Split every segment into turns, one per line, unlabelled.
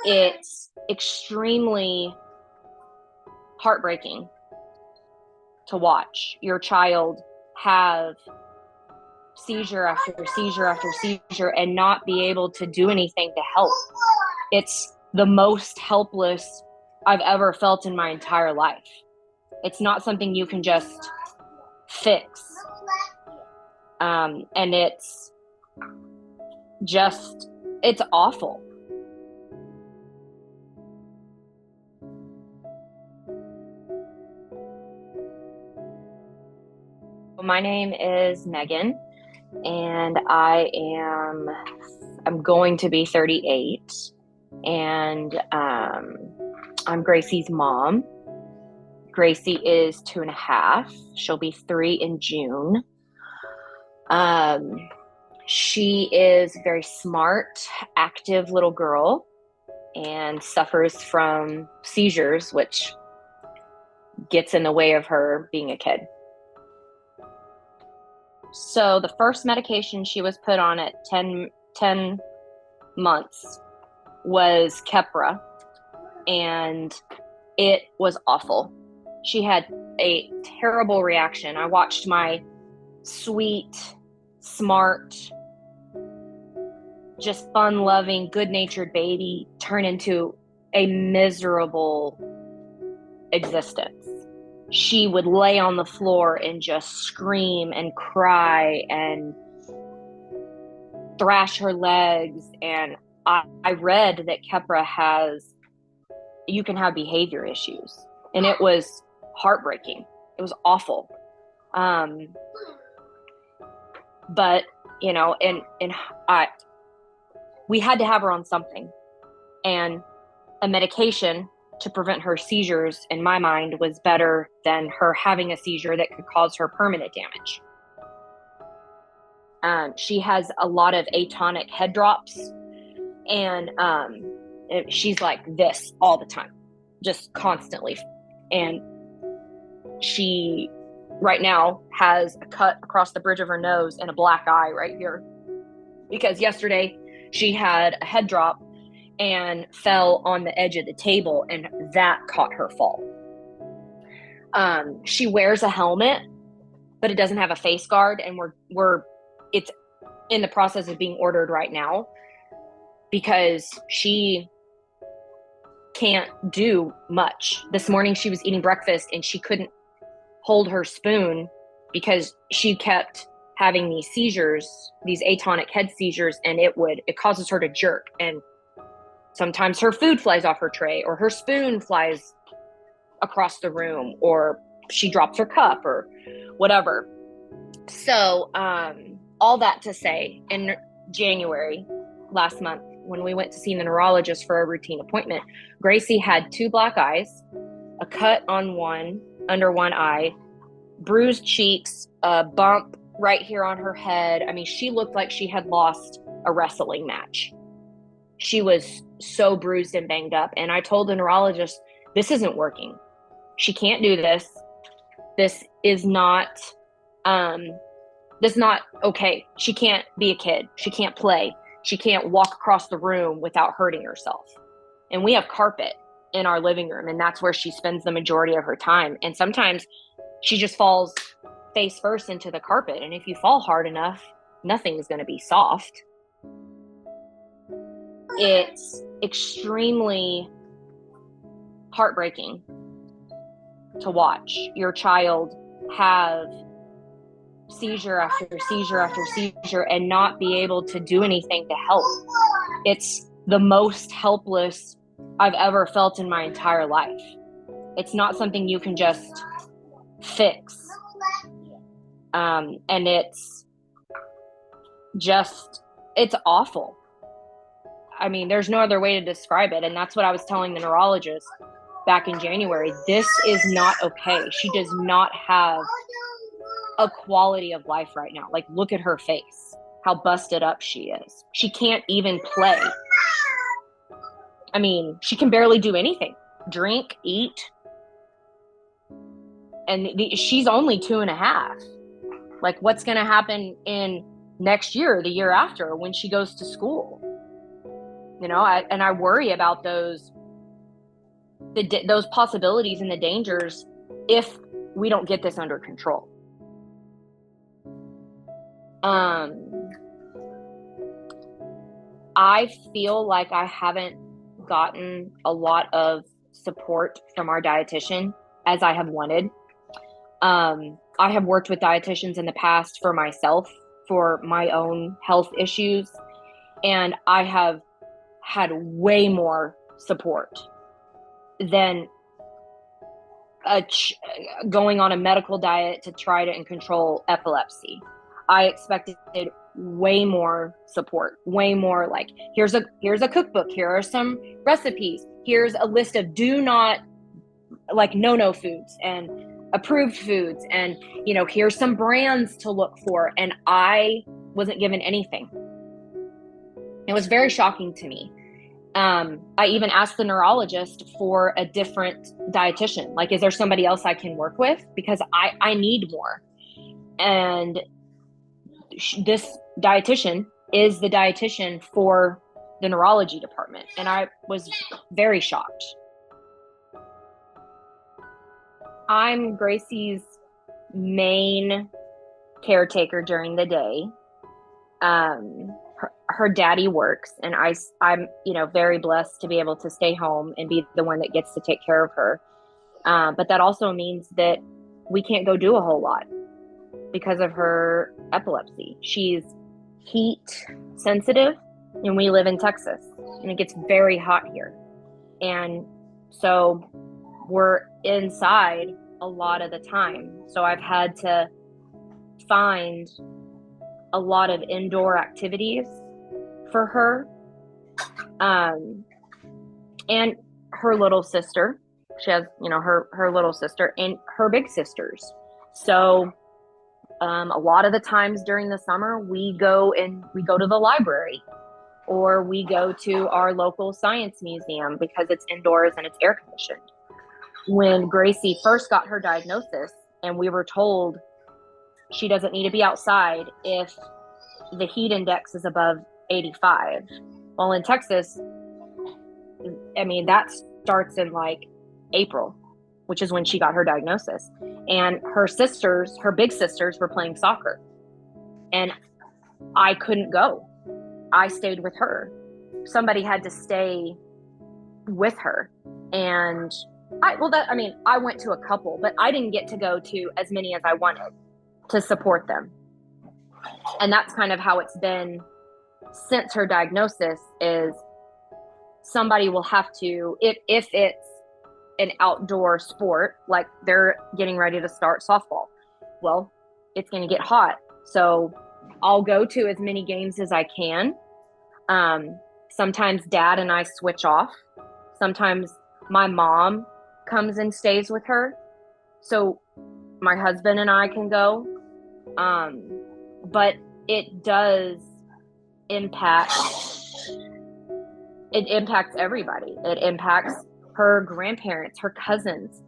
It's extremely heartbreaking to watch your child have seizure after seizure after seizure and not be able to do anything to help. It's the most helpless I've ever felt in my entire life. It's not something you can just fix. And it's awful. My name is Meghan, and I'm going to be 38, and I'm Gracie's mom. Gracie is 2.5. She'll be 3 in June. She is a very smart, active little girl and suffers from seizures, which gets in the way of her being a kid. So the first medication she was put on at 10 months was Keppra, and it was awful. She had a terrible reaction. I watched my sweet, smart, just fun-loving, good-natured baby turn into a miserable existence. She would lay on the floor and just scream and cry and thrash her legs. And I read that Keppra you can have behavior issues. And it was heartbreaking. It was awful. But, we had to have her on something. And a medication to prevent her seizures, in my mind, was better than her having a seizure that could cause her permanent damage. She has a lot of atonic head drops, and she's like this all the time, just constantly. And she right now has a cut across the bridge of her nose and a black eye right here, because yesterday she had a head drop and fell on the edge of the table, and that caught her fall. She wears a helmet, but it doesn't have a face guard, and it's in the process of being ordered right now because she can't do much. This morning she was eating breakfast and she couldn't hold her spoon because she kept having these seizures, these atonic head seizures, and it causes her to jerk, and sometimes her food flies off her tray, or her spoon flies across the room, or she drops her cup, or whatever. So, all that to say, in January last month, when we went to see the neurologist for a routine appointment, Gracie had 2 black eyes, a cut under one eye, bruised cheeks, a bump right here on her head. I mean, she looked like she had lost a wrestling match. She was so bruised and banged up. And I told the neurologist, this isn't working. She can't do this. This is not okay. She can't be a kid. She can't play. She can't walk across the room without hurting herself. And we have carpet in our living room, and that's where she spends the majority of her time. And sometimes she just falls face first into the carpet. And if you fall hard enough, nothing is going to be soft. It's extremely heartbreaking to watch your child have seizure after seizure after seizure and not be able to do anything to help. It's the most helpless I've ever felt in my entire life. It's not something you can just fix. And it's awful. I mean, there's no other way to describe it. And that's what I was telling the neurologist back in January. This is not okay. She does not have a quality of life right now. Like, look at her face, how busted up she is. She can't even play. I mean, she can barely do anything. Drink, eat. And she's only 2.5. Like, what's going to happen in next year, the year after, when she goes to school? and I worry about those possibilities and the dangers if we don't get this under control. I feel like I haven't gotten a lot of support from our dietitian as I have wanted. I have worked with dietitians in the past for myself, for my own health issues, and I have had way more support than going on a medical diet to try to control epilepsy. I expected way more support, way more like, here's a cookbook, here are some recipes, here's a list of no foods and approved foods, and here's some brands to look for, and I wasn't given anything. It was very shocking to me. I even asked the neurologist for a different dietitian. Like, is there somebody else I can work with? Because I need more. And this dietitian is the dietitian for the neurology department. And I was very shocked. I'm Gracie's main caretaker during the day. Her daddy works, and I'm very blessed to be able to stay home and be the one that gets to take care of her. But that also means that we can't go do a whole lot because of her epilepsy. She's heat sensitive, and we live in Texas, and it gets very hot here. And so we're inside a lot of the time. So I've had to find a lot of indoor activities for her. And her little sister. She has, her little sister and her big sisters. So a lot of the times during the summer, we go to the library, or we go to our local science museum because it's indoors and it's air conditioned. When Gracie first got her diagnosis and we were told she doesn't need to be outside if the heat index is above 85. Well, in Texas, that starts in like April, which is when she got her diagnosis. And her big sisters were playing soccer. And I couldn't go. I stayed with her. Somebody had to stay with her. And I went to a couple, but I didn't get to go to as many as I wanted to support them. And that's kind of how it's been since her diagnosis, is somebody will have to, if it's an outdoor sport, like they're getting ready to start softball, well, it's going to get hot. So I'll go to as many games as I can. Sometimes Dad and I switch off. Sometimes my mom comes and stays with her, so my husband and I can go. But it does impact. It impacts everybody. It impacts her grandparents, her cousins,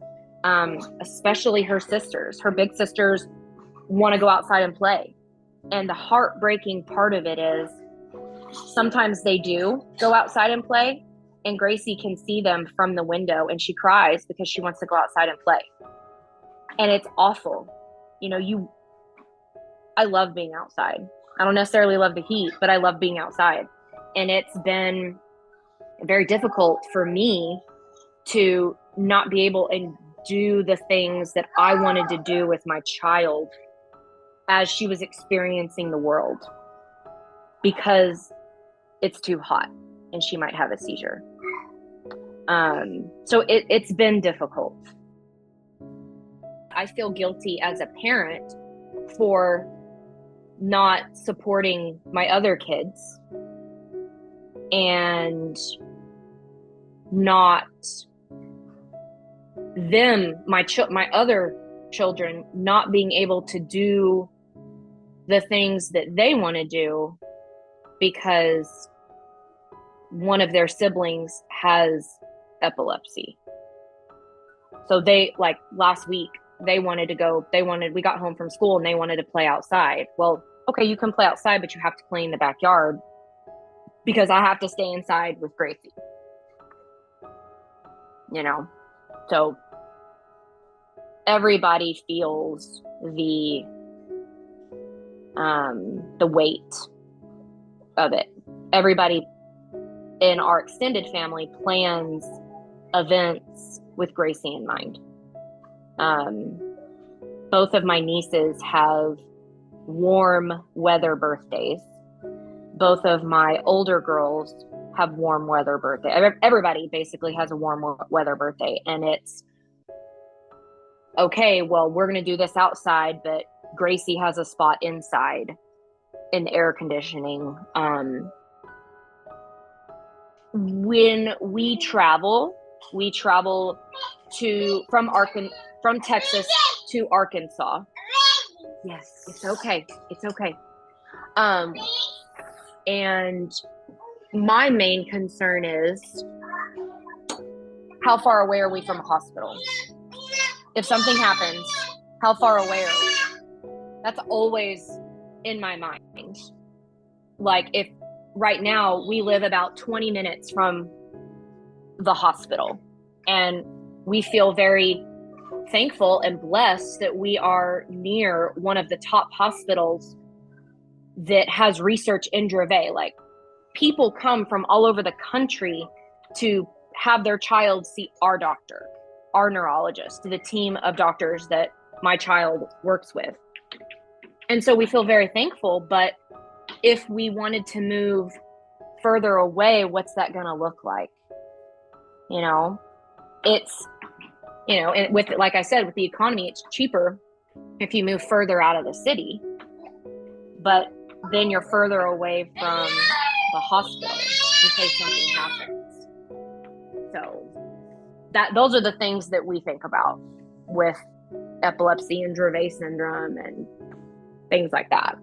especially her sisters. Her big sisters want to go outside and play. And the heartbreaking part of it is sometimes they do go outside and play, and Gracie can see them from the window, and she cries because she wants to go outside and play. And it's awful. I love being outside. I don't necessarily love the heat, but I love being outside. And it's been very difficult for me to not be able to do the things that I wanted to do with my child as she was experiencing the world, because it's too hot and she might have a seizure. So it's been difficult. I feel guilty as a parent for not supporting my other kids and not them, my other children, not being able to do the things that they want to do because one of their siblings has epilepsy. So they, like last week, we got home from school and they wanted to play outside. Well, okay, you can play outside, but you have to play in the backyard because I have to stay inside with Gracie, so everybody feels the weight of it. Everybody in our extended family plans events with Gracie in mind. Both of my nieces have warm weather birthdays. Both of my older girls have warm weather birthday. Everybody basically has a warm weather birthday, and it's okay. Well, we're going to do this outside, but Gracie has a spot inside in the air conditioning. When we travel from Texas to Arkansas. Yes, it's okay. It's okay. And my main concern is, how far away are we from a hospital? If something happens, how far away are we? That's always in my mind. Like, if right now we live about 20 minutes from the hospital, and we feel very thankful and blessed that we are near one of the top hospitals that has research in Dravet. Like, people come from all over the country to have their child see our doctor, our neurologist, the team of doctors that my child works with. And so we feel very thankful. But if we wanted to move further away, what's that going to look like? It's, and with, like I said, with the economy, it's cheaper if you move further out of the city, but then you're further away from the hospital in case something happens. So those are the things that we think about with epilepsy and Dravet syndrome and things like that.